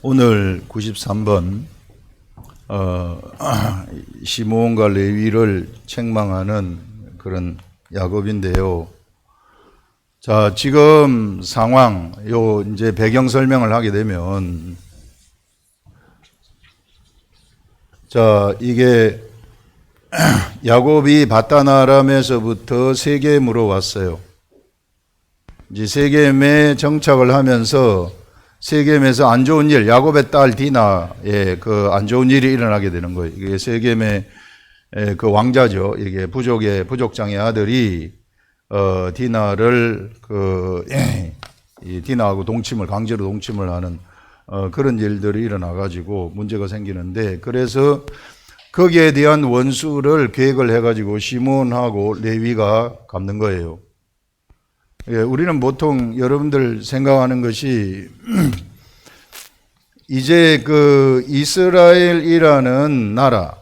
오늘 93번 시므온과 레위를 책망하는 그런 야곱인데요. 자, 지금 상황, 이제 배경 설명을 하게 되면, 자, 이게 야곱이 바단 아람에서부터 세겜으로 왔어요. 이제 세겜에 정착을 하면서 세겜에서 안 좋은 일, 야곱의 딸 디나의 그 안 좋은 일이 일어나게 되는 거예요. 이게 세겜의 그 왕자죠. 이게 부족장의 아들이 디나를 이 디나하고 강제로 동침을 하는 그런 일들이 일어나 가지고 문제가 생기는데, 그래서 거기에 대한 원수를 계획을 해 가지고 시므온하고 레위가 갚는 거예요. 예, 우리는 보통 여러분들 생각하는 것이 이제 그 이스라엘이라는 나라,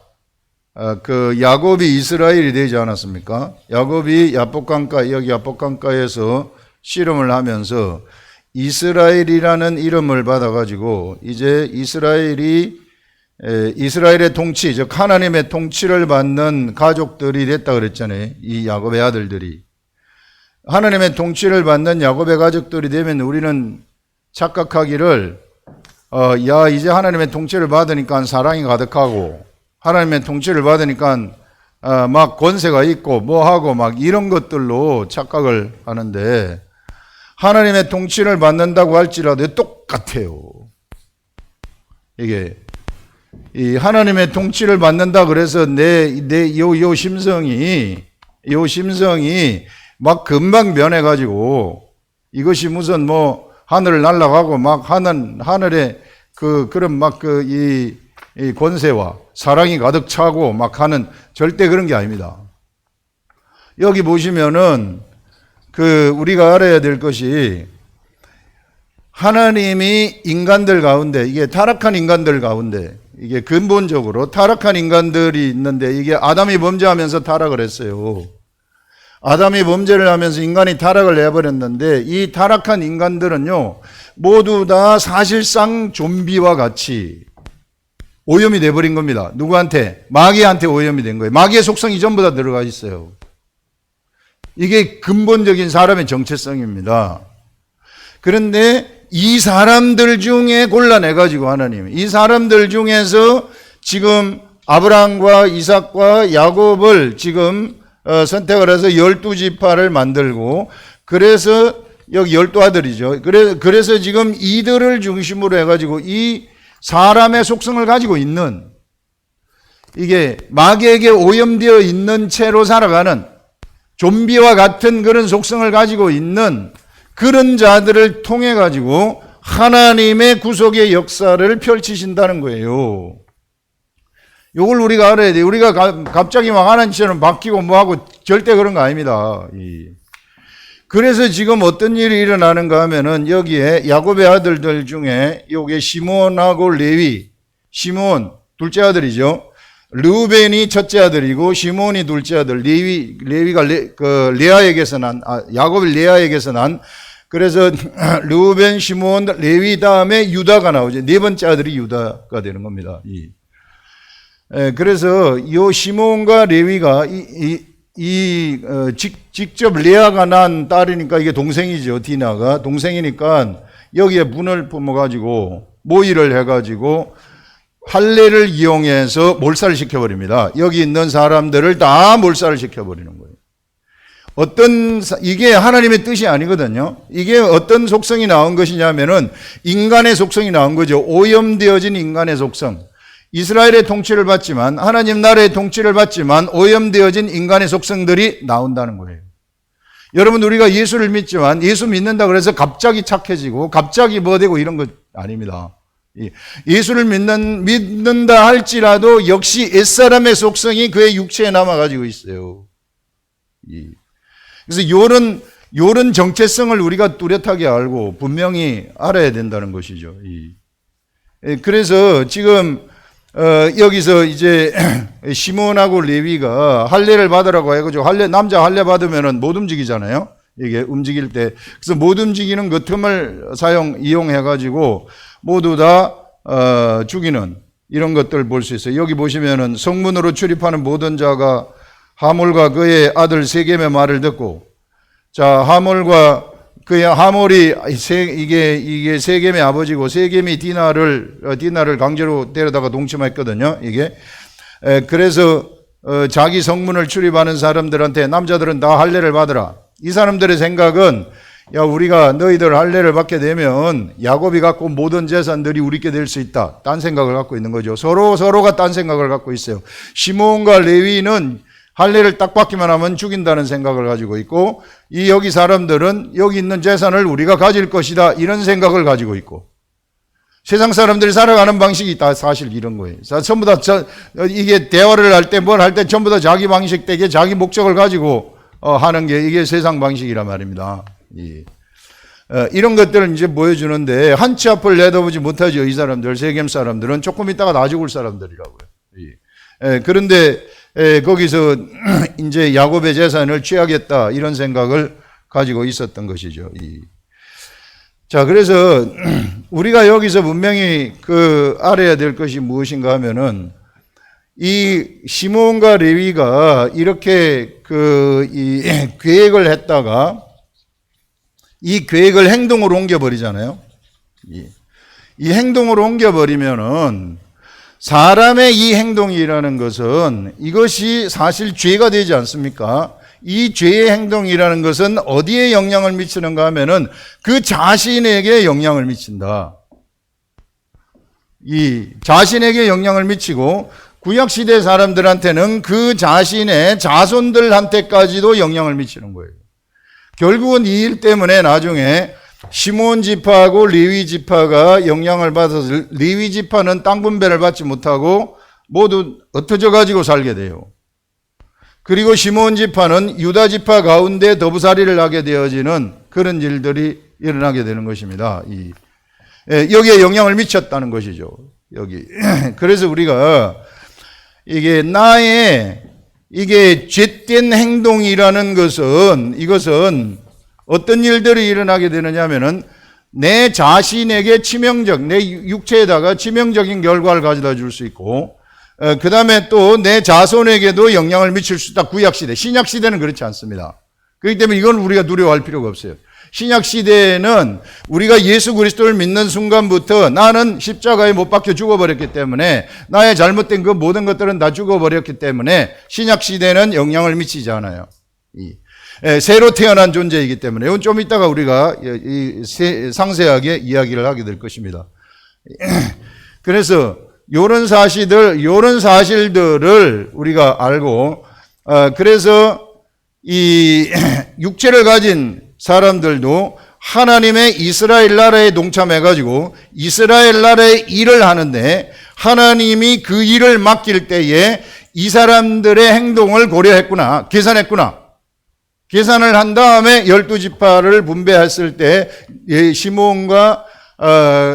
그 야곱이 이스라엘이 되지 않았습니까? 야곱이 여기 야복강가에서 씨름을 하면서 이스라엘이라는 이름을 받아가지고 이제 이스라엘의 통치, 즉 하나님의 통치를 받는 가족들이 됐다 그랬잖아요. 이 야곱의 아들들이. 하나님의 통치를 받는 야곱의 가족들이 되면 우리는 착각하기를 이제 하나님의 통치를 받으니까 사랑이 가득하고, 하나님의 통치를 받으니까 막 권세가 있고 뭐하고 막 이런 것들로 착각을 하는데, 하나님의 통치를 받는다고 할지라도 똑같아요. 이게 이 하나님의 통치를 받는다 그래서 요 심성이 막 금방 변해가지고 이것이 무슨 뭐 하늘을 날아가고 막 하늘에 그런 막 이 권세와 사랑이 가득 차고 막 하는, 절대 그런 게 아닙니다. 여기 보시면은 우리가 알아야 될 것이, 하나님이 인간들 가운데, 이게 타락한 인간들 가운데, 이게 근본적으로 타락한 인간들이 있는데, 이게 아담이 범죄하면서 타락을 했어요. 아담이 범죄를 하면서 인간이 타락을 해버렸는데, 이 타락한 인간들은요 모두 다 사실상 좀비와 같이 오염이 돼버린 겁니다. 누구한테? 마귀한테 오염이 된 거예요. 마귀의 속성이 전부 다 들어가 있어요. 이게 근본적인 사람의 정체성입니다. 그런데 이 사람들 중에 골라내가지고 하나님이, 이 사람들 중에서 지금 아브라함과 이삭과 야곱을 지금 선택을 해서 12지파를 만들고, 그래서 여기 12아들이죠. 그래서 지금 이들을 중심으로 해가지고 이 사람의 속성을 가지고 있는, 이게 마귀에게 오염되어 있는 채로 살아가는 좀비와 같은 그런 속성을 가지고 있는 그런 자들을 통해 가지고 하나님의 구속의 역사를 펼치신다는 거예요. 이걸 우리가 알아야 돼요. 우리가 갑자기 막 하나님처럼 바뀌고 뭐하고 절대 그런 거 아닙니다. 그래서 지금 어떤 일이 일어나는가 하면은, 여기에 야곱의 아들들 중에 요게 시므온하고 레위, 시므온 둘째 아들이죠. 르우벤이 첫째 아들이고 시므온이 둘째 아들, 레위가 레아에게서 난, 야곱이 레아에게서 난, 그래서 르우벤, 시므온, 레위 다음에 유다가 나오죠. 네 번째 아들이 유다가 되는 겁니다. 그래서 이 시므온과 레위가 직접 레아가 난 딸이니까, 이게 동생이죠. 디나가 동생이니까 여기에 분을 뿜어가지고 모의를 해가지고 할례를 이용해서 몰살을 시켜버립니다. 여기 있는 사람들을 다 몰살을 시켜버리는 거예요. 이게 하나님의 뜻이 아니거든요. 이게 어떤 속성이 나온 것이냐면은 인간의 속성이 나온 거죠. 오염되어진 인간의 속성. 이스라엘의 통치를 받지만, 하나님 나라의 통치를 받지만 오염되어진 인간의 속성들이 나온다는 거예요. 여러분, 우리가 예수를 믿지만 예수 믿는다 그래서 갑자기 착해지고 갑자기 뭐 되고 이런 것 아닙니다. 예수를 믿는다 할지라도 역시 옛사람의 속성이 그의 육체에 남아가지고 있어요. 그래서 요런 정체성을 우리가 뚜렷하게 알고 분명히 알아야 된다는 것이죠. 그래서 지금 여기서 이제 시므온하고 레위가 할례를 받으라고 해가지고 남자 할례 받으면은 못 움직이잖아요. 이게 움직일 때. 그래서 못 움직이는 그 틈을 이용해가지고 모두 다 죽이는 이런 것들을 볼 수 있어요. 여기 보시면은 성문으로 출입하는 모든 자가 하몰과 그의 아들 세겜의 말을 듣고, 자, 하몰이 이게 세겜의 아버지고, 세겜이 디나를 강제로 데려다가 동침했거든요. 그래서 자기 성문을 출입하는 사람들한테 남자들은 다 할례를 받으라. 이 사람들의 생각은, 야, 우리가 너희들 할례를 받게 되면 야곱이 갖고 모든 재산들이 우리께 될 수 있다. 딴 생각을 갖고 있는 거죠. 서로가 딴 생각을 갖고 있어요. 시몬과 레위는 할례를 딱 받기만 하면 죽인다는 생각을 가지고 있고, 여기 사람들은 여기 있는 재산을 우리가 가질 것이다, 이런 생각을 가지고 있고, 세상 사람들이 살아가는 방식이 다 사실 이런 거예요. 전부 다 이게 대화를 할 때 뭘 할 때 전부 다 자기 방식 되게 자기 목적을 가지고 하는 게 이게 세상 방식이란 말입니다. 이런 것들을 이제 보여주는데 한치 앞을 내다보지 못하죠. 이 사람들, 세겜 사람들은 조금 있다가 나 죽을 사람들이라고요. 그런데 거기서 이제 야곱의 재산을 취하겠다, 이런 생각을 가지고 있었던 것이죠. 자, 그래서 우리가 여기서 분명히 알아야 될 것이 무엇인가 하면은, 이 시몬과 레위가 이렇게 이 계획을 했다가 이 계획을 행동으로 옮겨버리잖아요. 이 행동으로 옮겨버리면은 사람의 이 행동이라는 것은 이것이 사실 죄가 되지 않습니까? 이 죄의 행동이라는 것은 어디에 영향을 미치는가 하면은 그 자신에게 영향을 미친다. 이 자신에게 영향을 미치고, 구약시대 사람들한테는 그 자신의 자손들한테까지도 영향을 미치는 거예요. 결국은 이 일 때문에 나중에 시몬 지파하고 레위 지파가 영향을 받아서 레위 지파는 땅 분배를 받지 못하고 모두 흩어져 가지고 살게 돼요. 그리고 시몬 지파는 유다 지파 가운데 더부살이를 하게 되어지는 그런 일들이 일어나게 되는 것입니다. 여기에 영향을 미쳤다는 것이죠. 여기. 그래서 우리가 이게 죄된 행동이라는 이것은 어떤 일들이 일어나게 되느냐 하면은 내 자신에게 내 육체에다가 치명적인 결과를 가져다 줄 수 있고, 그 다음에 또 내 자손에게도 영향을 미칠 수 있다. 구약시대. 신약시대는 그렇지 않습니다. 그렇기 때문에 이건 우리가 두려워할 필요가 없어요. 신약시대에는 우리가 예수 그리스도를 믿는 순간부터 나는 십자가에 못 박혀 죽어버렸기 때문에, 나의 잘못된 그 모든 것들은 다 죽어버렸기 때문에 신약시대는 영향을 미치지 않아요. 새로 태어난 존재이기 때문에. 이건 좀 이따가 우리가 상세하게 이야기를 하게 될 것입니다. 그래서 요런 사실들을 우리가 알고, 그래서 이 육체를 가진 사람들도 하나님의 이스라엘 나라에 동참해가지고 이스라엘 나라의 일을 하는데, 하나님이 그 일을 맡길 때에 이 사람들의 행동을 고려했구나, 계산을 한 다음에 12지파를 분배했을 때 시몬과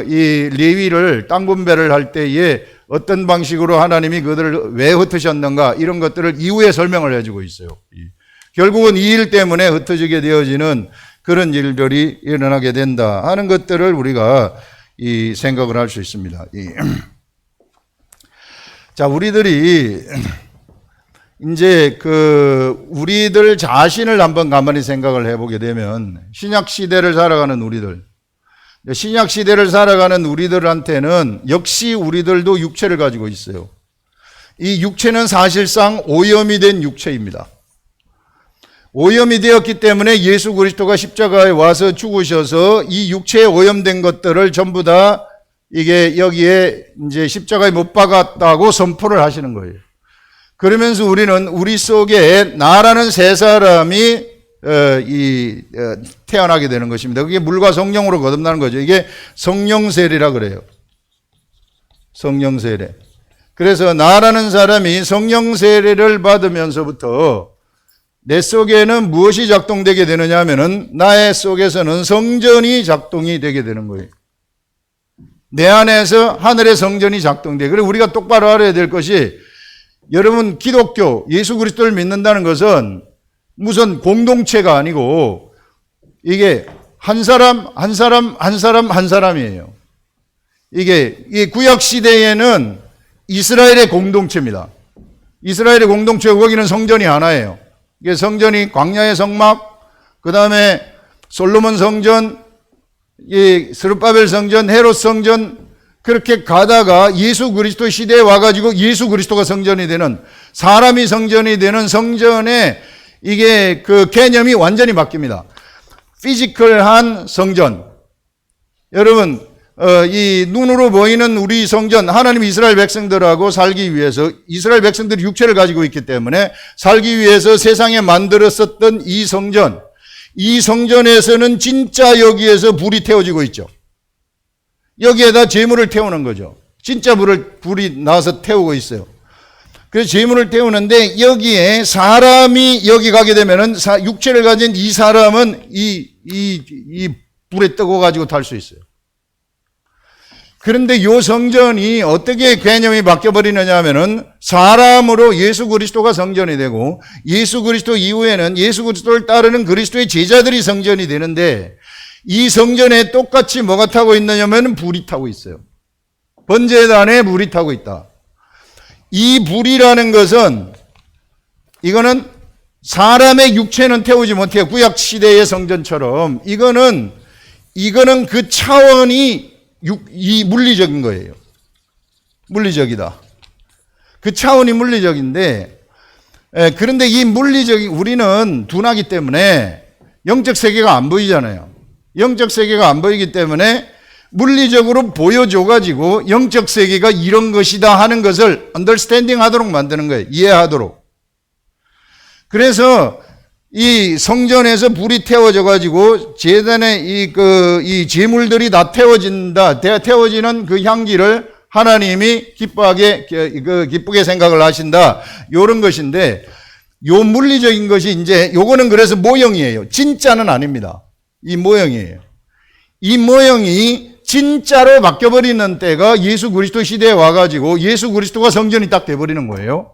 이 레위를 땅 분배를 할 때에 어떤 방식으로 하나님이 그들을 왜 흩으셨는가, 이런 것들을 이후에 설명을 해주고 있어요. 결국은 이 일 때문에 흩어지게 되어지는 그런 일들이 일어나게 된다 하는 것들을 우리가 생각을 할 수 있습니다. 자, 우리들이 이제 우리들 자신을 한번 가만히 생각을 해보게 되면, 신약 시대를 살아가는 우리들한테는 역시 우리들도 육체를 가지고 있어요. 이 육체는 사실상 오염이 된 육체입니다. 오염이 되었기 때문에 예수 그리스도가 십자가에 와서 죽으셔서 이 육체에 오염된 것들을 전부 다 여기에 이제 십자가에 못 박았다고 선포를 하시는 거예요. 그러면서 우리는 우리 속에 나라는 새 사람이 태어나게 되는 것입니다. 그게 물과 성령으로 거듭나는 거죠. 이게 성령세례라 그래요. 성령세례. 그래서 나라는 사람이 성령세례를 받으면서부터 내 속에는 무엇이 작동되게 되느냐 하면은, 나의 속에서는 성전이 작동이 되게 되는 거예요. 내 안에서 하늘의 성전이 작동돼. 그리고 우리가 똑바로 알아야 될 것이, 여러분, 기독교, 예수 그리스도를 믿는다는 것은 무슨 공동체가 아니고 이게 한 사람이에요. 이게 이 구약 시대에는 이스라엘의 공동체입니다. 이스라엘의 공동체, 거기는 성전이 하나예요. 이게 성전이 광야의 성막, 그 다음에 솔로몬 성전, 이 스룹바벨 성전, 헤롯 성전, 그렇게 가다가 예수 그리스도 시대에 와가지고 예수 그리스도가 성전이 되는, 사람이 성전이 되는 성전에 이게 그 개념이 완전히 바뀝니다. 피지컬한 성전. 여러분, 이 눈으로 보이는 우리 성전, 하나님 이스라엘 백성들하고 살기 위해서, 이스라엘 백성들이 육체를 가지고 있기 때문에 살기 위해서 세상에 만들었었던 이 성전, 이 성전에서는 진짜 여기에서 불이 태워지고 있죠. 여기에다 제물을 태우는 거죠. 진짜 불이 나서 태우고 있어요. 그래서 제물을 태우는데 여기에 사람이 여기 가게 되면은 육체를 가진 이 사람은 이 불에 뜨고 가지고 탈 수 있어요. 그런데 이 성전이 어떻게 개념이 바뀌어버리느냐 하면은 사람으로 예수 그리스도가 성전이 되고 예수 그리스도 이후에는 예수 그리스도를 따르는 그리스도의 제자들이 성전이 되는데 이 성전에 똑같이 뭐가 타고 있느냐면 불이 타고 있어요. 번제단에 불이 타고 있다. 이 불이라는 것은 이거는 사람의 육체는 태우지 못해요. 구약 시대의 성전처럼 이거는 그 차원이 이 물리적인 거예요. 물리적이다. 그 차원이 물리적인데, 그런데 이 물리적인, 우리는 둔하기 때문에 영적 세계가 안 보이잖아요. 영적 세계가 안 보이기 때문에 물리적으로 보여줘가지고 영적 세계가 이런 것이다 하는 것을 언더스탠딩 하도록 만드는 거예요. 이해하도록. 그래서 이 성전에서 불이 태워져 가지고 제단에 이 제물들이 다 태워지는 그 향기를 하나님이 기쁘게 생각을 하신다. 요런 것인데, 요 물리적인 것이 이제 요거는 그래서 모형이에요. 진짜는 아닙니다. 이 모형이에요. 이 모형이 진짜로 바뀌어버리는 때가 예수 그리스도 시대에 와가지고 예수 그리스도가 성전이 딱 돼버리는 거예요.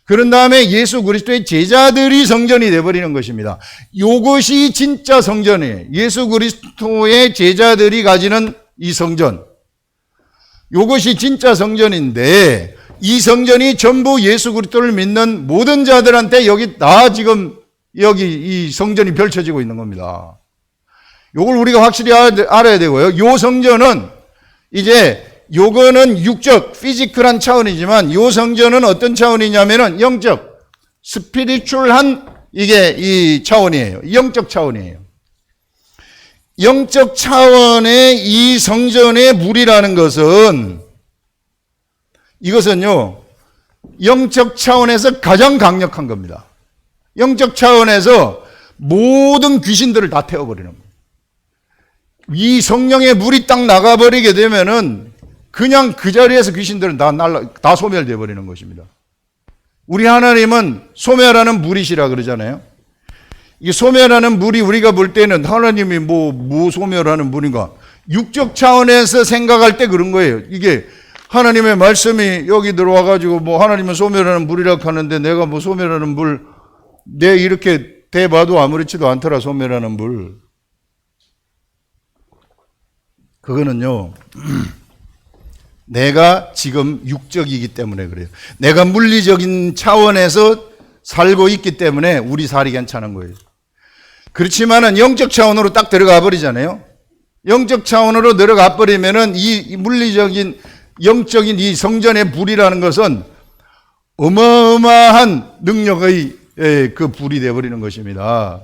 그런 다음에 예수 그리스도의 제자들이 성전이 되어버리는 것입니다. 이것이 진짜 성전이에요. 예수 그리스도의 제자들이 가지는 이 성전. 이것이 진짜 성전인데 이 성전이 전부 예수 그리스도를 믿는 모든 자들한테 여기 이 성전이 펼쳐지고 있는 겁니다. 이걸 우리가 확실히 알아야 되고요. 이 성전은 이제 요거는 육적, 피지컬한 차원이지만 요 성전은 어떤 차원이냐면은 영적, 스피리추얼한 이게 이 차원이에요. 영적 차원이에요. 영적 차원의 이 성전의 물이라는 것은 이것은요, 영적 차원에서 가장 강력한 겁니다. 영적 차원에서 모든 귀신들을 다 태워버리는 겁니다. 이 성령의 물이 딱 나가버리게 되면은 그냥 그 자리에서 귀신들은 다 소멸되어 버리는 것입니다. 우리 하나님은 소멸하는 물이시라 그러잖아요. 이 소멸하는 물이 우리가 볼 때는 하나님이 뭐 소멸하는 물인가? 육적 차원에서 생각할 때 그런 거예요. 이게 하나님의 말씀이 여기 들어와가지고 뭐 하나님은 소멸하는 물이라고 하는데 내가 뭐 소멸하는 물, 내 이렇게 대봐도 아무렇지도 않더라, 소멸하는 물. 그거는요, 내가 지금 육적이기 때문에 그래요. 내가 물리적인 차원에서 살고 있기 때문에 우리 살이 괜찮은 거예요. 그렇지만은 영적 차원으로 딱 들어가 버리잖아요. 영적 차원으로 들어가 버리면은 이 물리적인, 영적인 이 성전의 불이라는 것은 어마어마한 능력의 그 불이 되어버리는 것입니다.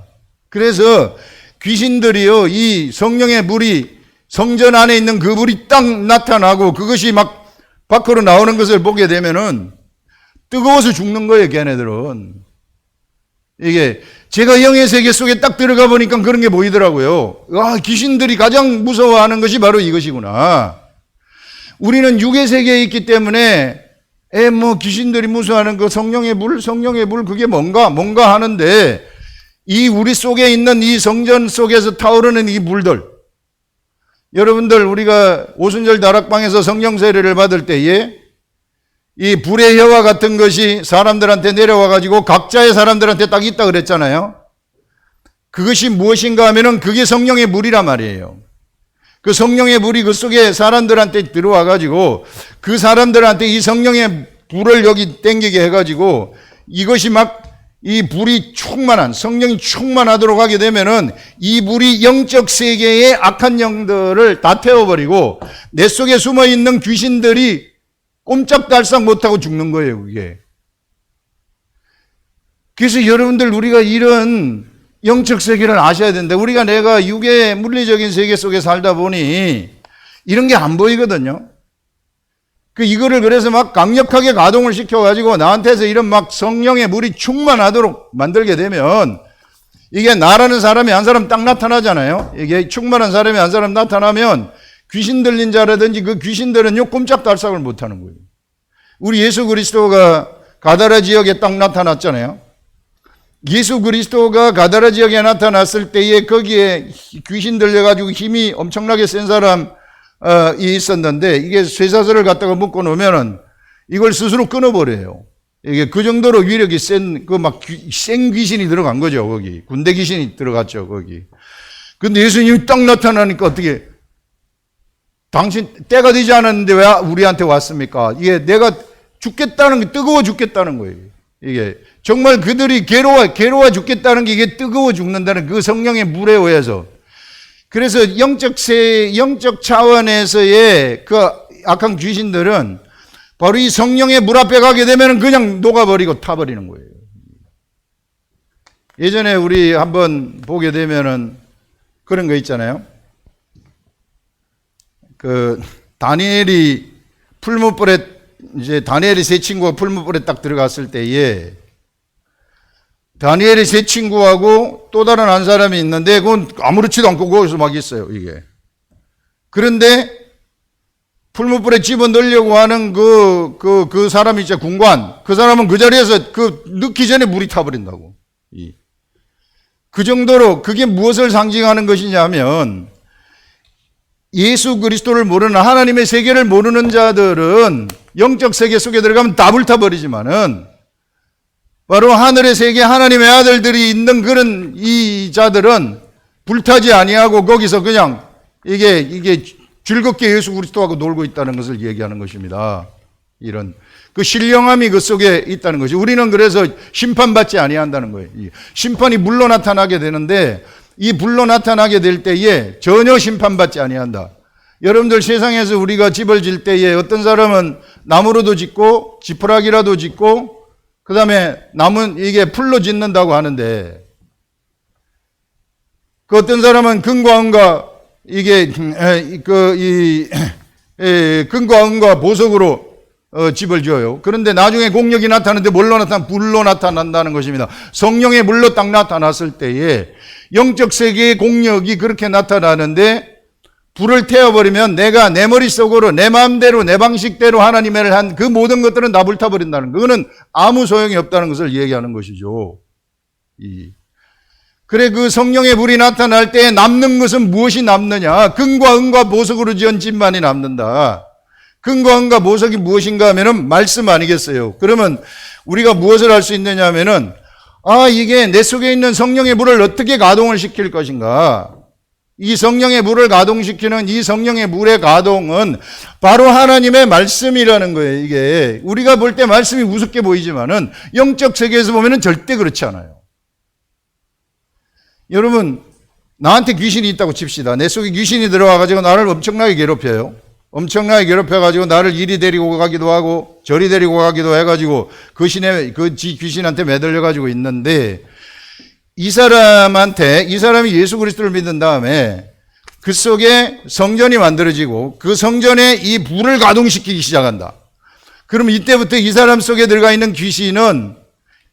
그래서 귀신들이요, 이 성령의 불이 성전 안에 있는 그 불이 딱 나타나고 그것이 막 밖으로 나오는 것을 보게 되면은 뜨거워서 죽는 거예요, 걔네들은. 이게 제가 영의 세계 속에 딱 들어가 보니까 그런 게 보이더라고요. 아, 귀신들이 가장 무서워하는 것이 바로 이것이구나. 우리는 육의 세계에 있기 때문에 귀신들이 무서워하는 그 성령의 불 그게 뭔가 하는데 이 우리 속에 있는 이 성전 속에서 타오르는 이 물들, 여러분들 우리가 오순절 다락방에서 성령 세례를 받을 때에 이 불의 혀와 같은 것이 사람들한테 내려와 가지고 각자의 사람들한테 딱 있다 그랬잖아요. 그것이 무엇인가 하면은 그게 성령의 물이란 말이에요. 그 성령의 불이 그 속에 사람들한테 들어와 가지고 그 사람들한테 이 성령의 불을 여기 땡기게 해가지고 이것이 막 이 불이 충만한, 성령이 충만하도록 하게 되면은 이 불이 영적 세계의 악한 영들을 다 태워버리고 내 속에 숨어 있는 귀신들이 꼼짝달싹 못하고 죽는 거예요, 그게. 그래서 여러분들, 우리가 이런 영적 세계를 아셔야 된다. 우리가 내가 육의 물리적인 세계 속에 살다 보니 이런 게 안 보이거든요. 이거를 그래서 막 강력하게 가동을 시켜가지고 나한테서 이런 막 성령의 물이 충만하도록 만들게 되면 이게 나라는 사람이 한 사람 딱 나타나잖아요. 이게 충만한 사람이 한 사람 나타나면 귀신 들린 자라든지 그 귀신들은요 꼼짝달싹을 못하는 거예요. 우리 예수 그리스도가 가다라 지역에 딱 나타났잖아요. 예수 그리스도가 가다라 지역에 나타났을 때에 거기에 귀신 들려가지고 힘이 엄청나게 센 사람이 있었는데 이게 쇠사슬을 갖다가 묶어 놓으면은 이걸 스스로 끊어버려요. 이게 그 정도로 위력이 센, 센 귀신이 들어간 거죠, 거기. 군대 귀신이 들어갔죠, 거기. 근데 예수님이 딱 나타나니까 어떻게, 당신 때가 되지 않았는데 왜 우리한테 왔습니까? 이게 내가 죽겠다는 게 뜨거워 죽겠다는 거예요. 이게 정말 그들이 괴로워 죽겠다는 게 이게 뜨거워 죽는다는 그 성령의 물에 의해서. 그래서 영적 차원에서의 그 악한 귀신들은 바로 이 성령의 물 앞에 가게 되면 그냥 녹아버리고 타버리는 거예요. 예전에 우리 한번 보게 되면은 그런 거 있잖아요. 다니엘이 다니엘이 세 친구가 풀무불에 딱 들어갔을 때에 다니엘이 세 친구하고 또 다른 한 사람이 있는데 그건 아무렇지도 않고 거기서 막 있어요, 이게. 그런데 풀무불에 집어넣으려고 하는 그 사람이 있죠, 군관. 그 사람은 그 자리에서 넣기 전에 물이 타버린다고. 그 정도로 그게 무엇을 상징하는 것이냐면 예수 그리스도를 모르는 하나님의 세계를 모르는 자들은 영적 세계 속에 들어가면 다 불타버리지만은 바로 하늘의 세계 하나님의 아들들이 있는 그런 이 자들은 불타지 아니하고 거기서 그냥 이게 즐겁게 예수 그리스도하고 놀고 있다는 것을 얘기하는 것입니다. 이런 그 신령함이 그 속에 있다는 것이. 우리는 그래서 심판받지 아니한다는 거예요. 심판이 물로 나타나게 되는데 이 불로 나타나게 될 때에 전혀 심판받지 아니한다. 여러분들 세상에서 우리가 집을 질 때에 어떤 사람은 나무로도 짓고 지푸라기라도 짓고 그 다음에 이게 풀로 짓는다고 하는데 그 어떤 사람은 금과 은과 금과 은과 보석으로 집을 지어요. 그런데 나중에 공력이 나타나는데 뭘로 나타나? 불로 나타난다는 것입니다. 성령의 물로 딱 나타났을 때에 영적 세계의 공력이 그렇게 나타나는데 불을 태워버리면 내가 내 머릿속으로 내 마음대로 내 방식대로 하나님을 한 그 모든 것들은 다 불타버린다는 거. 그거는 아무 소용이 없다는 것을 얘기하는 것이죠. 그래, 그 성령의 불이 나타날 때 남는 것은 무엇이 남느냐? 금과 은과 보석으로 지은 집만이 남는다. 금과 은과 보석이 무엇인가 하면은 말씀 아니겠어요? 그러면 우리가 무엇을 할 수 있느냐 하면은 이게 내 속에 있는 성령의 불을 어떻게 가동을 시킬 것인가? 이 성령의 물을 가동시키는 이 성령의 물의 가동은 바로 하나님의 말씀이라는 거예요. 이게 우리가 볼 때 말씀이 우습게 보이지만은 영적 세계에서 보면은 절대 그렇지 않아요. 여러분, 나한테 귀신이 있다고 칩시다. 내 속에 귀신이 들어와가지고 나를 엄청나게 괴롭혀요. 엄청나게 괴롭혀가지고 나를 이리 데리고 가기도 하고 저리 데리고 가기도 해가지고 귀신한테 매달려가지고 있는데 이 사람이 예수 그리스도를 믿은 다음에 그 속에 성전이 만들어지고 그 성전에 이 불을 가동시키기 시작한다. 그럼 이때부터 이 사람 속에 들어가 있는 귀신은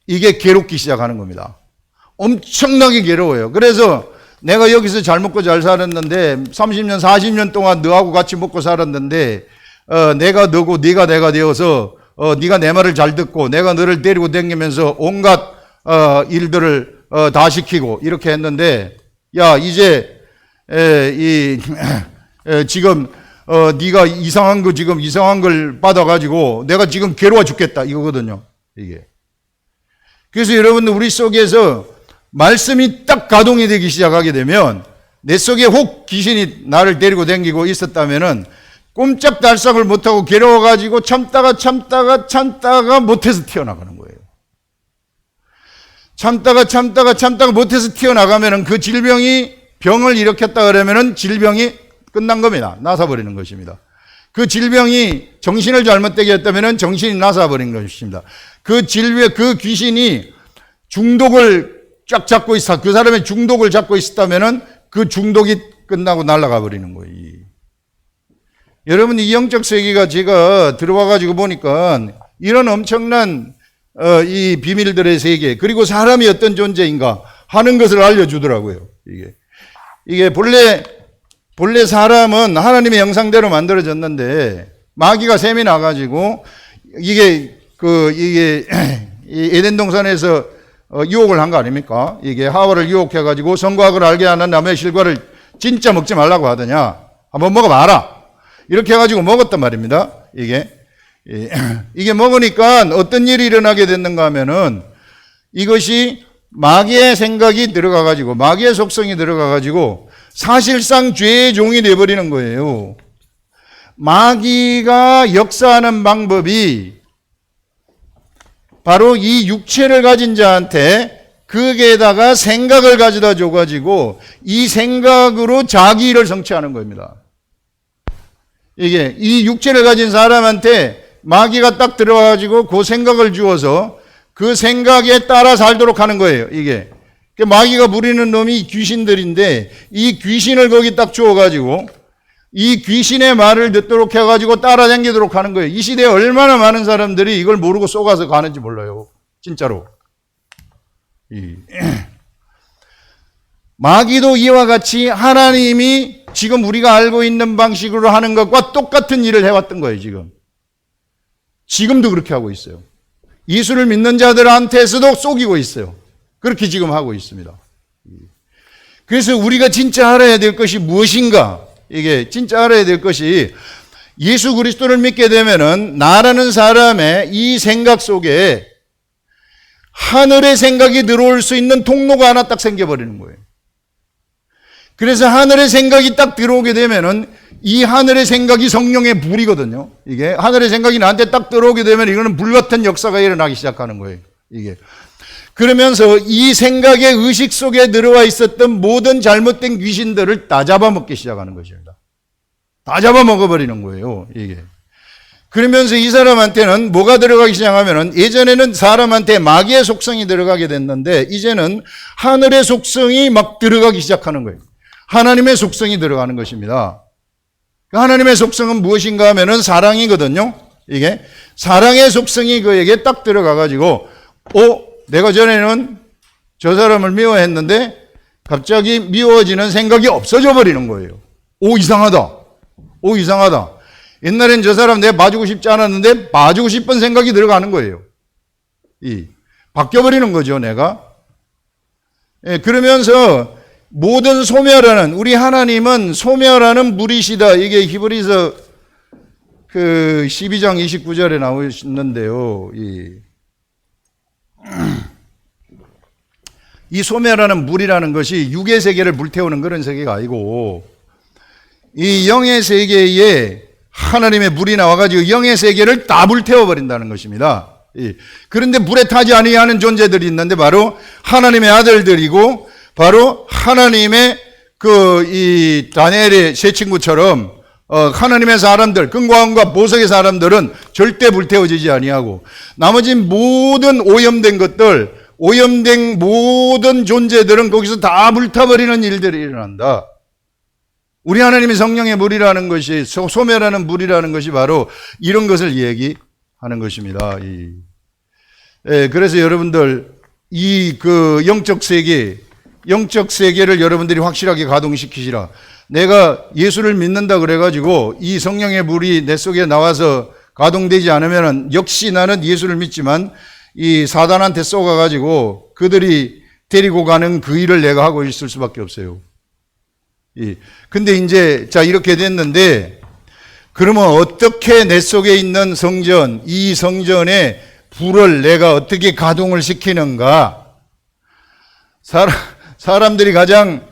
이게 괴롭기 시작하는 겁니다. 엄청나게 괴로워요. 그래서 내가 여기서 잘 먹고 잘 살았는데 30년, 40년 동안 너하고 같이 먹고 살았는데 내가 너고 네가 내가 되어서 네가 내 말을 잘 듣고 내가 너를 데리고 다니면서 온갖 일들을 다 시키고 이렇게 했는데 야 이제 지금 네가 이상한 걸 받아가지고 내가 지금 괴로워 죽겠다 이거거든요. 이게. 그래서 여러분들 우리 속에서 말씀이 딱 가동이 되기 시작하게 되면 내 속에 혹 귀신이 나를 데리고 다니고 있었다면은 꼼짝달싹을 못하고 괴로워가지고 참다가 못해서 튀어나가는 거예요. 참다가 못해서 튀어나가면은 그 질병이 병을 일으켰다 그러면은 질병이 끝난 겁니다. 나사버리는 것입니다. 그 질병이 정신을 잘못되게 했다면은 정신이 나사버린 것입니다. 그 귀신이 중독을 쫙 잡고 있어. 그 사람의 중독을 잡고 있었다면은 그 중독이 끝나고 날아가 버리는 거예요. 여러분, 이 영적 세계가 제가 들어와가지고 보니까 이런 엄청난 이 비밀들의 세계, 그리고 사람이 어떤 존재인가 하는 것을 알려주더라고요. 이게 본래 사람은 하나님의 형상대로 만들어졌는데 마귀가 셈이 나가지고 이게 이 에덴 동산에서 유혹을 한 거 아닙니까? 이게 하와를 유혹해가지고 선과학을 알게 하는 나무의 실과를 진짜 먹지 말라고 하더냐? 한번 먹어봐라. 이렇게 해가지고 먹었단 말입니다. 이게 먹으니까 어떤 일이 일어나게 됐는가 하면은 이것이 마귀의 생각이 들어가가지고 마귀의 속성이 들어가가지고 사실상 죄의 종이 되어버리는 거예요. 마귀가 역사하는 방법이 바로 이 육체를 가진 자한테 거기에다가 생각을 가져다 줘가지고 이 생각으로 자기 일을 성취하는 겁니다. 이 육체를 가진 사람한테 마귀가 딱 들어와가지고 그 생각을 주어서 그 생각에 따라 살도록 하는 거예요. 마귀가 부리는 놈이 귀신들인데 이 귀신을 거기 딱 주어가지고 이 귀신의 말을 듣도록 해가지고 따라다니도록 하는 거예요. 이 시대에 얼마나 많은 사람들이 이걸 모르고 속아서 가는지 몰라요. 진짜로. 마귀도 이와 같이 하나님이 지금 우리가 알고 있는 방식으로 하는 것과 똑같은 일을 해왔던 거예요. 지금도 그렇게 하고 있어요. 예수를 믿는 자들한테서도 속이고 있어요. 그렇게 지금 하고 있습니다. 그래서 우리가 진짜 알아야 될 것이 무엇인가? 진짜 알아야 될 것이 예수 그리스도를 믿게 되면은 나라는 사람의 이 생각 속에 하늘의 생각이 들어올 수 있는 통로가 하나 딱 생겨버리는 거예요. 그래서 하늘의 생각이 딱 들어오게 되면은 이 하늘의 생각이 성령의 불이거든요. 하늘의 생각이 나한테 딱 들어오게 되면 이거는 불같은 역사가 일어나기 시작하는 거예요. 그러면서 이 생각의 의식 속에 들어와 있었던 모든 잘못된 귀신들을 다 잡아먹기 시작하는 것입니다. 다 잡아먹어버리는 거예요. 그러면서 이 사람한테는 뭐가 들어가기 시작하면은 예전에는 사람한테 마귀의 속성이 들어가게 됐는데 이제는 하늘의 속성이 막 들어가기 시작하는 거예요. 하나님의 속성이 들어가는 것입니다. 하나님의 속성은 무엇인가 하면은 사랑이거든요. 사랑의 속성이 그에게 딱 들어가가지고 내가 전에는 저 사람을 미워했는데 갑자기 미워지는 생각이 없어져 버리는 거예요. 이상하다. 옛날엔 저 사람 내가 봐주고 싶지 않았는데 봐주고 싶은 생각이 들어가는 거예요. 바뀌어버리는 거죠, 내가. 그러면서 모든 소멸하는, 우리 하나님은 소멸하는 물이시다. 이게 히브리서 12장 29절에 나오시는데요. 이 소멸하는 물이라는 것이 육의 세계를 불태우는 그런 세계가 아니고 이 영의 세계에 하나님의 물이 나와가지고 영의 세계를 다 불태워버린다는 것입니다. 그런데 물에 타지 아니하는 존재들이 있는데 바로 하나님의 아들들이고 바로 하나님의 이 다니엘의 세 친구처럼 하나님의 사람들, 금과 은과 보석의 사람들은 절대 불태워지지 아니하고 나머지 모든 오염된 것들, 오염된 모든 존재들은 거기서 다 불타버리는 일들이 일어난다. 우리 하나님의 성령의 물이라는 것이, 소멸하는 물이라는 것이 바로 이런 것을 얘기하는 것입니다. 그래서 여러분들 이 영적 세계를 여러분들이 확실하게 가동시키시라. 내가 예수를 믿는다 그래가지고 이 성령의 물이 내 속에 나와서 가동되지 않으면 역시 나는 예수를 믿지만 이 사단한테 쏘가가지고 그들이 데리고 가는 그 일을 내가 하고 있을 수밖에 없어요. 근데 이제 이렇게 됐는데 그러면 어떻게 내 속에 있는 성전, 이 성전의 불을 내가 어떻게 가동을 시키는가? 사람들이 가장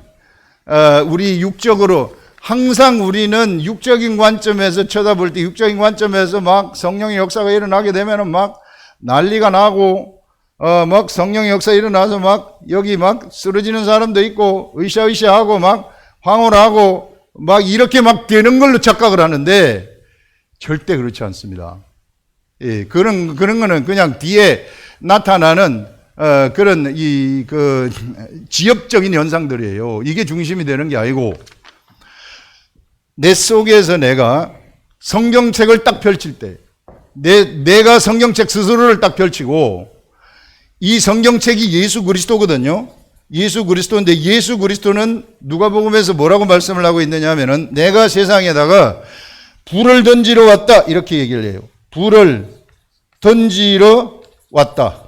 우리 육적으로 항상 우리는 육적인 관점에서 쳐다볼 때 육적인 관점에서 막 성령의 역사가 일어나게 되면은 막 난리가 나고 막 성령의 역사 일어나서 막 여기 막 쓰러지는 사람도 있고 으쌰으쌰하고 막 황홀하고 막 이렇게 막 되는 걸로 착각을 하는데 절대 그렇지 않습니다. 예, 그런 거는 그냥 뒤에 나타나는 그런 그 지엽적인 현상들이에요. 이게 중심이 되는 게 아니고 내 속에서 내가 성경책을 딱 펼칠 때 내가 성경책 스스로를 딱 펼치고 이 성경책이 예수 그리스도거든요. 예수 그리스도인데 예수 그리스도는 누가복음에서 뭐라고 말씀을 하고 있느냐 하면은 내가 세상에다가 불을 던지러 왔다 이렇게 얘기를 해요. 불을 던지러 왔다.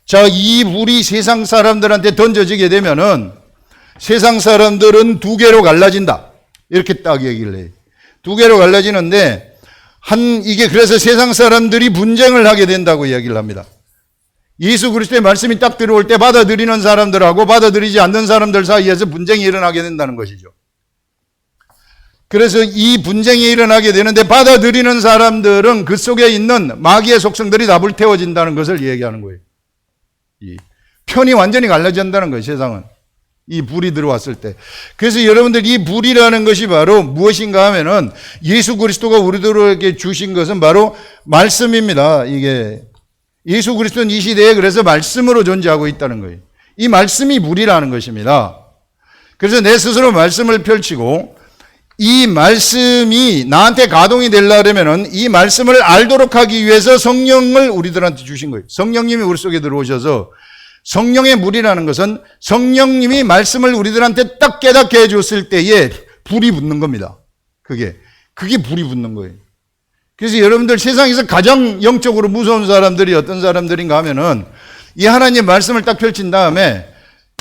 자, 이 불이 세상 사람들한테 던져지게 되면은 세상 사람들은 두 개로 갈라진다. 이렇게 딱 얘기를 해요. 두 개로 갈라지는데 이게 그래서 세상 사람들이 분쟁을 하게 된다고 이야기를 합니다. 예수 그리스도의 말씀이 딱 들어올 때 받아들이는 사람들하고 받아들이지 않는 사람들 사이에서 분쟁이 일어나게 된다는 것이죠. 그래서 이 분쟁이 일어나게 되는데 받아들이는 사람들은 그 속에 있는 마귀의 속성들이 다 불태워진다는 것을 얘기하는 거예요. 이 편이 완전히 갈라진다는 거예요, 세상은. 이 불이 들어왔을 때. 그래서 여러분들 이 불이라는 것이 바로 무엇인가 하면은 예수 그리스도가 우리들에게 주신 것은 바로 말씀입니다. 이게 예수 그리스도는 이 시대에 그래서 말씀으로 존재하고 있다는 거예요. 이 말씀이 불이라는 것입니다. 그래서 내 스스로 말씀을 펼치고 이 말씀이 나한테 가동이 되려면은 이 말씀을 알도록 하기 위해서 성령을 우리들한테 주신 거예요. 성령님이 우리 속에 들어오셔서 성령의 물이라는 것은 성령님이 말씀을 우리들한테 딱 깨닫게 해줬을 때에 불이 붙는 겁니다. 그게 불이 붙는 거예요. 그래서 여러분들 세상에서 가장 영적으로 무서운 사람들이 어떤 사람들인가 하면은 이 하나님의 말씀을 딱 펼친 다음에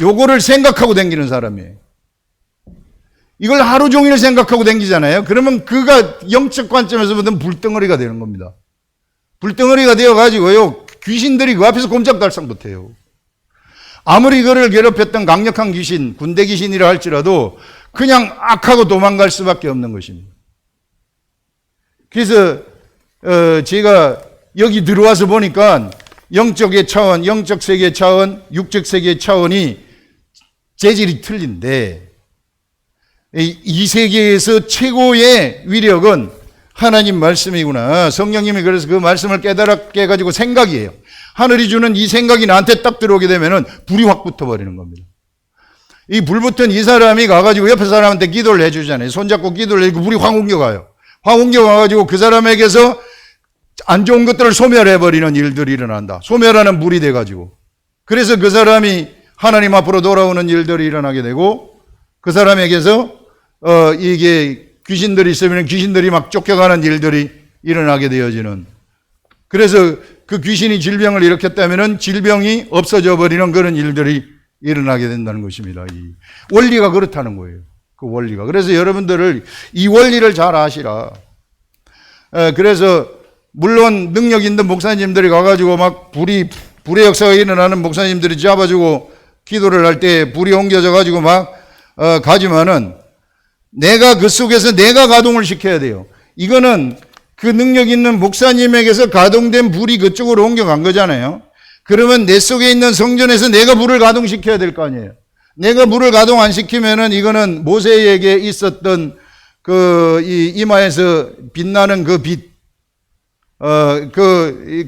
요거를 생각하고 다니는 사람이에요. 이걸 하루 종일 생각하고 다니잖아요. 그러면 그가 영적 관점에서 보면 불덩어리가 되는 겁니다. 불덩어리가 되어가지고요, 귀신들이 그 앞에서 꼼짝달싹 못해요. 아무리 그를 괴롭혔던 강력한 귀신, 군대 귀신이라 할지라도 그냥 악하고 도망갈 수밖에 없는 것입니다. 그래서 제가 여기 들어와서 보니까 영적의 차원, 영적 세계의 차원, 육적 세계의 차원이 재질이 틀린데 이 세계에서 최고의 위력은 하나님 말씀이구나. 성령님이 그래서 그 말씀을 깨달게 해가지고 생각이에요. 하늘이 주는 이 생각이 나한테 딱 들어오게 되면은 불이 확 붙어버리는 겁니다. 이 불 붙은 이 사람이 가가지고 옆에 사람한테 기도를 해주잖아요. 손잡고 기도를 해주고 불이 확 옮겨가요. 확 옮겨가가지고 그 사람에게서 안 좋은 것들을 소멸해버리는 일들이 일어난다. 소멸하는 불이 돼가지고. 그래서 그 사람이 하나님 앞으로 돌아오는 일들이 일어나게 되고 그 사람에게서 이게 귀신들이 있으면 귀신들이 막 쫓겨가는 일들이 일어나게 되어지는. 그래서 그 귀신이 질병을 일으켰다면 질병이 없어져 버리는 그런 일들이 일어나게 된다는 것입니다. 이 원리가 그렇다는 거예요. 그 원리가. 그래서 여러분들을 이 원리를 잘 아시라. 그래서 물론 능력 있는 목사님들이 가가지고 막 불의 역사가 일어나는 목사님들이 잡아주고 기도를 할 때 불이 옮겨져 가지고 막 가지만은 내가 그 속에서 내가 가동을 시켜야 돼요. 이거는 그 능력 있는 목사님에게서 가동된 불이 그쪽으로 옮겨간 거잖아요. 그러면 내 속에 있는 성전에서 내가 불을 가동시켜야 될 거 아니에요. 내가 불을 가동 안 시키면은 이거는 모세에게 있었던 그 이마에서 빛나는 그 빛,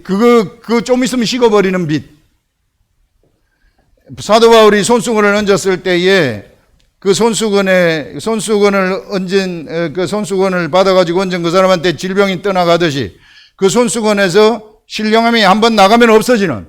그거 좀 있으면 식어버리는 빛. 사도 바울이 손수건을 얹었을 때에 그 손수건을 얹은 그 손수건을 받아가지고 얹은 그 사람한테 질병이 떠나가듯이 그 손수건에서 신령함이 한번 나가면 없어지는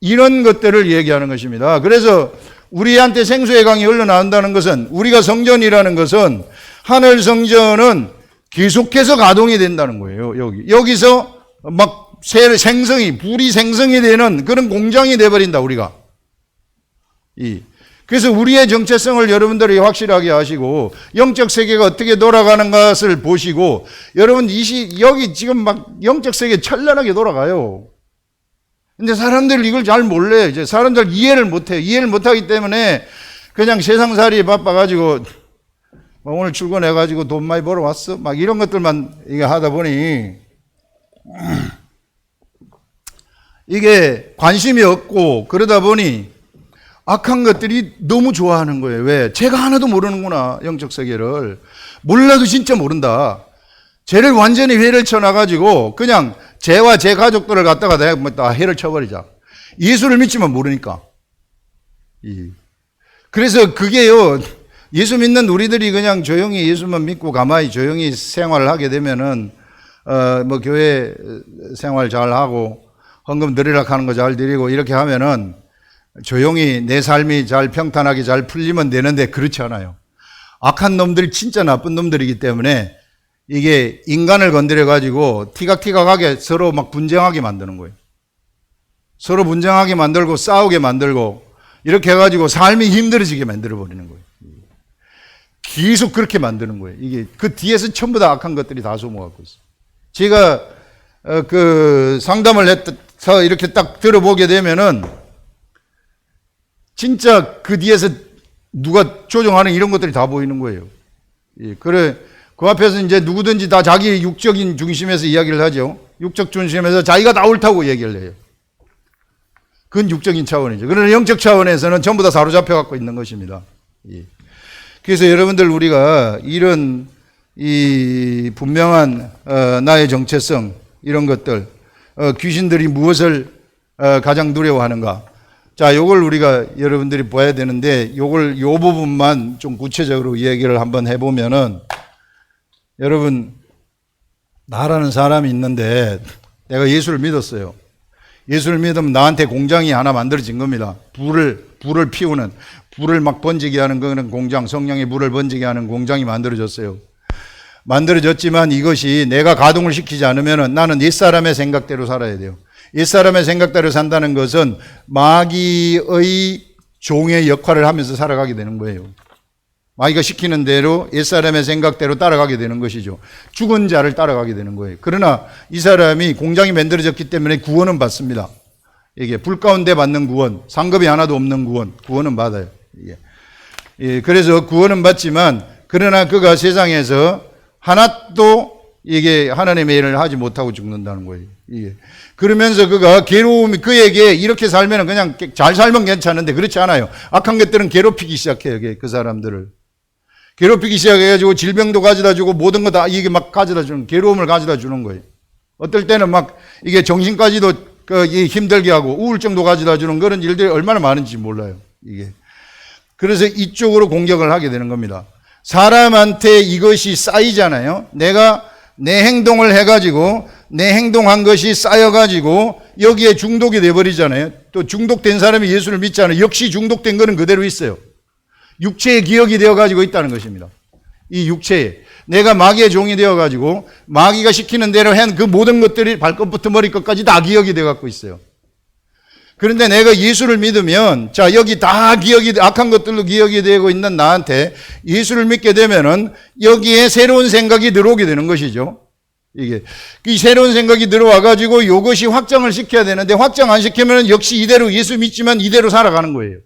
이런 것들을 얘기하는 것입니다. 그래서 우리한테 생수의 강이 흘러나온다는 것은 우리가 성전이라는 것은 하늘 성전은 계속해서 가동이 된다는 거예요. 여기서 막 불이 생성이 되는 그런 공장이 돼버린다, 우리가. 그래서 우리의 정체성을 여러분들이 확실하게 하시고 영적 세계가 어떻게 돌아가는 것을 보시고 여러분 여기 지금 막 영적 세계 찬란하게 돌아가요. 근데 사람들이 이걸 잘 몰라요. 이제 사람들 이해를 못해요. 이해를 못하기 때문에 그냥 세상살이 바빠가지고 오늘 출근해가지고 돈 많이 벌어왔어? 막 이런 것들만 이게 하다 보니 이게 관심이 없고 그러다 보니 악한 것들이 너무 좋아하는 거예요. 왜? 제가 하나도 모르는구나. 영적 세계를. 몰라도 진짜 모른다. 쟤를 완전히 회를 쳐놔가지고 그냥 쟤와 제 가족들을 갖다가 내가 다 회를 쳐버리자. 예수를 믿지만 모르니까. 그래서 그게요, 예수 믿는 우리들이 그냥 조용히 예수만 믿고 가만히 조용히 생활을 하게 되면은, 교회 생활 잘 하고, 헌금 드리라 하는 거 잘 드리고, 이렇게 하면은 조용히 내 삶이 잘 평탄하게 잘 풀리면 되는데 그렇지 않아요. 악한 놈들이 진짜 나쁜 놈들이기 때문에 이게 인간을 건드려가지고 티각티각하게 서로 막 분쟁하게 만드는 거예요. 서로 분쟁하게 만들고 싸우게 만들고 이렇게 해가지고 삶이 힘들어지게 만들어버리는 거예요. 계속 그렇게 만드는 거예요. 이게 그 뒤에서 전부 다 악한 것들이 다 소모하고 있어요. 제가 그 상담을 해서 이렇게 딱 들어보게 되면은 진짜 그 뒤에서 누가 조종하는 이런 것들이 다 보이는 거예요. 그래, 그 앞에서 이제 누구든지 다 자기 육적인 중심에서 이야기를 하죠. 육적 중심에서 자기가 다 옳다고 얘기를 해요. 그건 육적인 차원이죠. 그러나 영적 차원에서는 전부 다 사로잡혀 갖고 있는 것입니다. 그래서 여러분들 우리가 이런 이 분명한 나의 정체성 이런 것들 귀신들이 무엇을 가장 두려워하는가? 자, 요걸 우리가 여러분들이 봐야 되는데 요걸 요 부분만 좀 구체적으로 얘기를 한번 해보면은 여러분 나라는 사람이 있는데 내가 예수를 믿었어요. 예수를 믿으면 나한테 공장이 하나 만들어진 겁니다. 불을 피우는, 불을 막 번지게 하는 그런 공장, 성령의 불을 번지게 하는 공장이 만들어졌어요. 만들어졌지만 이것이 내가 가동을 시키지 않으면 나는 옛사람의 생각대로 살아야 돼요. 옛사람의 생각대로 산다는 것은 마귀의 종의 역할을 하면서 살아가게 되는 거예요. 마귀가 시키는 대로 옛사람의 생각대로 따라가게 되는 것이죠. 죽은 자를 따라가게 되는 거예요. 그러나 이 사람이 공장이 만들어졌기 때문에 구원은 받습니다. 이게 불 가운데 받는 구원, 상급이 하나도 없는 구원은 받아요. 그래서 구원은 받지만 그러나 그가 세상에서 하나도 이게 하나님의 일을 하지 못하고 죽는다는 거예요. 그러면서 그가 괴로움이 그에게 이렇게 살면 그냥 잘 살면 괜찮은데 그렇지 않아요. 악한 것들은 괴롭히기 시작해요. 그 사람들을. 괴롭히기 시작해가지고 질병도 가져다 주고 모든 거 다 이게 막 가져다 주는, 괴로움을 가져다 주는 거예요. 어떨 때는 막 이게 정신까지도 힘들게 하고 우울증도 가져다 주는 그런 일들이 얼마나 많은지 몰라요. 그래서 이쪽으로 공격을 하게 되는 겁니다. 사람한테 이것이 쌓이잖아요. 내가 내 행동을 해가지고 내 행동한 것이 쌓여가지고 여기에 중독이 돼버리잖아요. 또 중독된 사람이 예수를 믿지 않아요. 역시 중독된 거는 그대로 있어요. 육체의 기억이 되어가지고 있다는 것입니다. 이 육체에 내가 마귀의 종이 되어가지고 마귀가 시키는 대로 한 그 모든 것들이 발끝부터 머리끝까지 다 기억이 되어갖고 있어요. 그런데 내가 예수를 믿으면 자 여기 다 기억이 악한 것들로 기억이 되고 있는 나한테 예수를 믿게 되면은 여기에 새로운 생각이 들어오게 되는 것이죠. 이 새로운 생각이 들어와 가지고 이것이 확장을 시켜야 되는데 확장 안 시키면 역시 이대로 예수 믿지만 이대로 살아가는 거예요.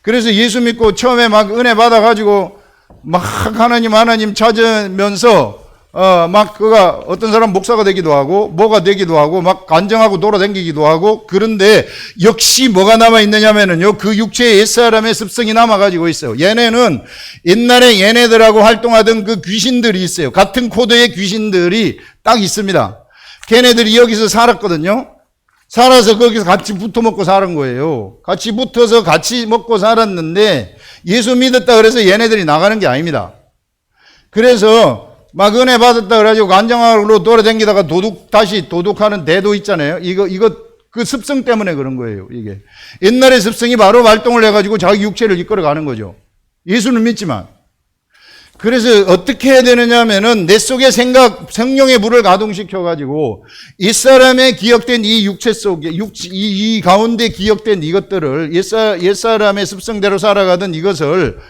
그래서 예수 믿고 처음에 막 은혜 받아 가지고 막 하나님 찾으면서 막 그가 어떤 사람 목사가 되기도 하고 뭐가 되기도 하고 막 간증하고 돌아다니기도 하고 그런데 역시 뭐가 남아 있느냐면은요 그 육체의 옛사람의 습성이 남아 가지고 있어요. 얘네는 옛날에 얘네들하고 활동하던 그 귀신들이 있어요. 같은 코드의 귀신들이 딱 있습니다. 걔네들이 여기서 살았거든요. 살아서 거기서 같이 붙어 먹고 사는 거예요. 같이 붙어서 같이 먹고 살았는데 예수 믿었다 그래서 얘네들이 나가는 게 아닙니다. 그래서 막 은혜 받았다 그래가지고 간장하러 돌아다니다가 다시 도둑하는 대도 있잖아요. 이거 그 습성 때문에 그런 거예요. 옛날의 습성이 바로 발동을 해가지고 자기 육체를 이끌어 가는 거죠. 예수는 믿지만. 그래서 어떻게 해야 되느냐 하면은 내 속의 성령의 불을 가동시켜가지고 옛사람의 기억된 이 육체 속에, 이 가운데 기억된 이것들을 옛사람의 습성대로 살아가던 이것을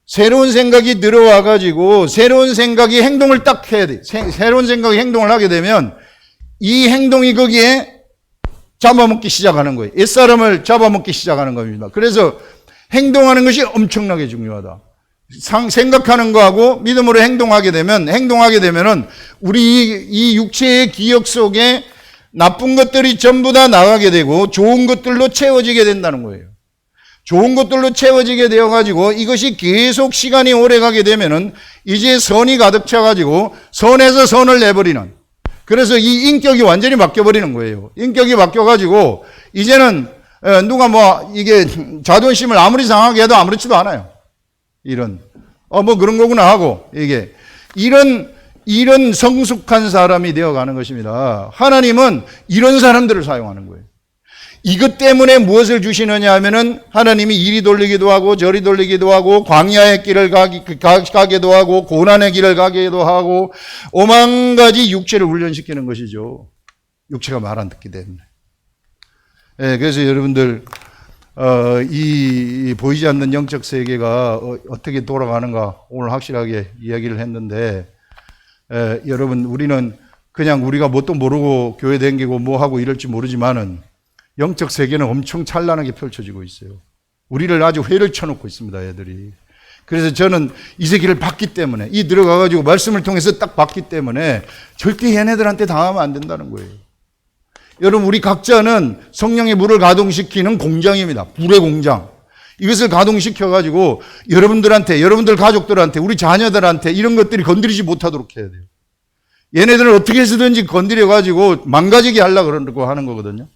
새로운 생각이 들어와가지고 새로운 생각이 행동을 딱 해야 돼. 새로운 생각이 행동을 하게 되면 이 행동이 거기에 잡아먹기 시작하는 거예요. 옛사람을 잡아먹기 시작하는 겁니다. 그래서 행동하는 것이 엄청나게 중요하다. 생각하는 거하고 믿음으로 행동하게 되면은 우리 이 육체의 기억 속에 나쁜 것들이 전부 다 나가게 되고 좋은 것들로 채워지게 된다는 거예요. 좋은 것들로 채워지게 되어가지고 이것이 계속 시간이 오래 가게 되면은 이제 선이 가득 차가지고 선에서 선을 내버리는, 그래서 이 인격이 완전히 바뀌어버리는 거예요. 인격이 바뀌어가지고 이제는 누가 뭐 이게 자존심을 아무리 상하게 해도 아무렇지도 않아요. 이런 뭐 그런 거구나 하고 이게 이런 성숙한 사람이 되어가는 것입니다. 하나님은 이런 사람들을 사용하는 거예요. 이것 때문에 무엇을 주시느냐 하면은 하나님이 이리 돌리기도 하고 저리 돌리기도 하고 광야의 길을 가게도 하고 고난의 길을 가게도 하고 오만 가지 육체를 훈련시키는 것이죠. 육체가 말 안 듣기 때문에. 그래서 여러분들 이 보이지 않는 영적 세계가 어떻게 돌아가는가 오늘 확실하게 이야기를 했는데, 여러분 우리는 그냥 우리가 뭣도 모르고 교회 다니고 뭐 하고 이럴지 모르지만은 영적 세계는 엄청 찬란하게 펼쳐지고 있어요. 우리를 아주 회를 쳐놓고 있습니다, 애들이. 그래서 저는 이 세계를 봤기 때문에, 이 들어가가지고 말씀을 통해서 딱 봤기 때문에 절대 얘네들한테 당하면 안 된다는 거예요. 여러분, 우리 각자는 성령의 물을 가동시키는 공장입니다. 불의 공장. 이것을 가동시켜가지고 여러분들한테, 여러분들 가족들한테, 우리 자녀들한테 이런 것들이 건드리지 못하도록 해야 돼요. 얘네들을 어떻게 해서든지 건드려가지고 망가지게 하려고 하는 거거든요.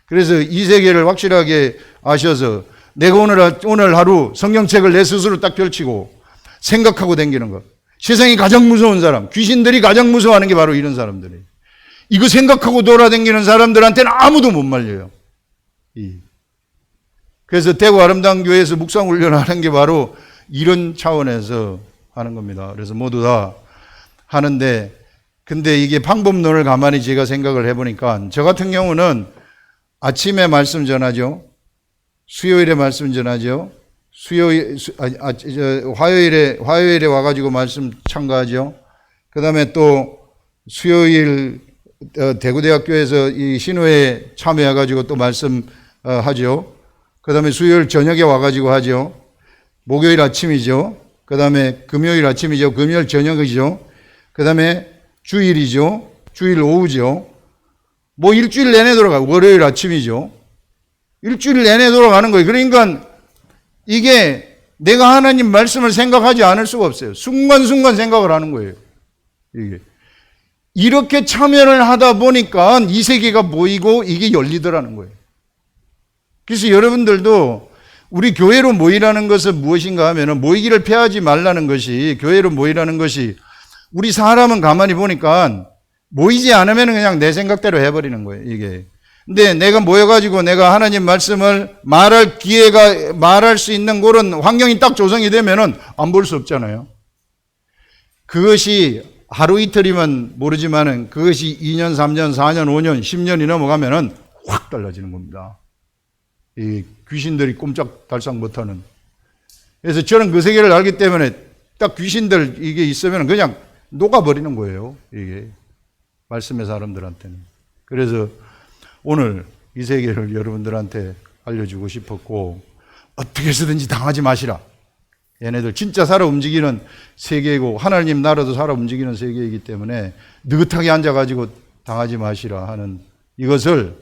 그래서 이 세계를 확실하게 아셔서 내가 오늘 하루 성경책을 내 스스로 딱 펼치고 생각하고 다니는 것. 세상이 가장 무서운 사람, 귀신들이 가장 무서워하는 게 바로 이런 사람들이에요. 이거 생각하고 돌아다니는 사람들한테는 아무도 못 말려요. 그래서 대구 아름다운 교회에서 묵상 훈련하는 게 바로 이런 차원에서 하는 겁니다. 그래서 모두 다 하는데, 근데 이게 방법론을 가만히 제가 생각을 해보니까 저 같은 경우는 아침에 말씀 전하죠. 수요일에 말씀 전하죠. 화요일에 와가지고 말씀 참가하죠. 그 다음에 또 수요일 대구대학교에서 이 신호에 참여해가지고 또 말씀 하죠. 그 다음에 수요일 저녁에 와가지고 하죠. 목요일 아침이죠. 그 다음에 금요일 아침이죠. 금요일 저녁이죠. 그 다음에 주일이죠. 주일 오후죠. 뭐 일주일 내내 돌아가고 월요일 아침이죠. 일주일 내내 돌아가는 거예요. 그러니까 이게 내가 하나님 말씀을 생각하지 않을 수가 없어요. 순간순간 생각을 하는 거예요. 이게 이렇게 참여를 하다 보니까 이 세계가 보이고 이게 열리더라는 거예요. 그래서 여러분들도 우리 교회로 모이라는 것은 무엇인가 하면은 모이기를 피하지 말라는 것이, 교회로 모이라는 것이, 우리 사람은 가만히 보니까 모이지 않으면 그냥 내 생각대로 해버리는 거예요, 이게. 근데 내가 모여가지고 내가 하나님 말씀을 말할 수 있는 그런 환경이 딱 조성이 되면은 안 볼 수 없잖아요. 그것이 하루 이틀이면 모르지만은 그것이 2년, 3년, 4년, 5년, 10년이 넘어가면은 확 달라지는 겁니다. 이 귀신들이 꼼짝달싹 못하는. 그래서 저는 그 세계를 알기 때문에 딱 귀신들 이게 있으면 그냥 녹아버리는 거예요. 이게 말씀의 사람들한테는. 그래서 오늘 이 세계를 여러분들한테 알려주고 싶었고, 어떻게 해서든지 당하지 마시라. 얘네들 진짜 살아 움직이는 세계이고 하나님 나라도 살아 움직이는 세계이기 때문에 느긋하게 앉아가지고 당하지 마시라 하는 이것을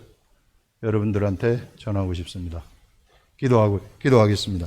여러분들한테 전하고 싶습니다. 기도하겠습니다.